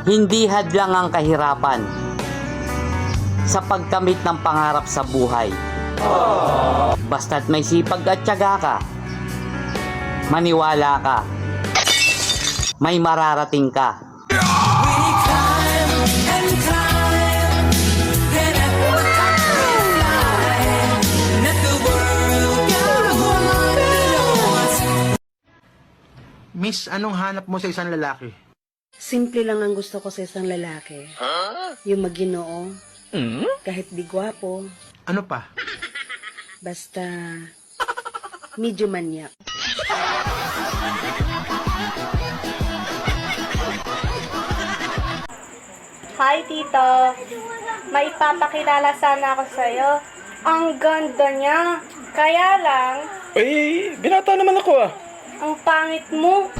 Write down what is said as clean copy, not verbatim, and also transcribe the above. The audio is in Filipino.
Hindi hadlang ang kahirapan sa pagkamit ng pangarap sa buhay. Basta't may sipag at tiyaga ka, maniwala ka, may mararating ka. Miss, anong hanap mo sa isang lalaki? Simple lang ang gusto ko sa isang lalaki. Yung maginoo, kahit di gwapo, Ano pa? basta medyo manyak. Hi, Tito. May ipapakilala sana ako sa'yo. Ang ganda niya. Kaya lang, Eh, binata naman ako ah. ang pangit mo.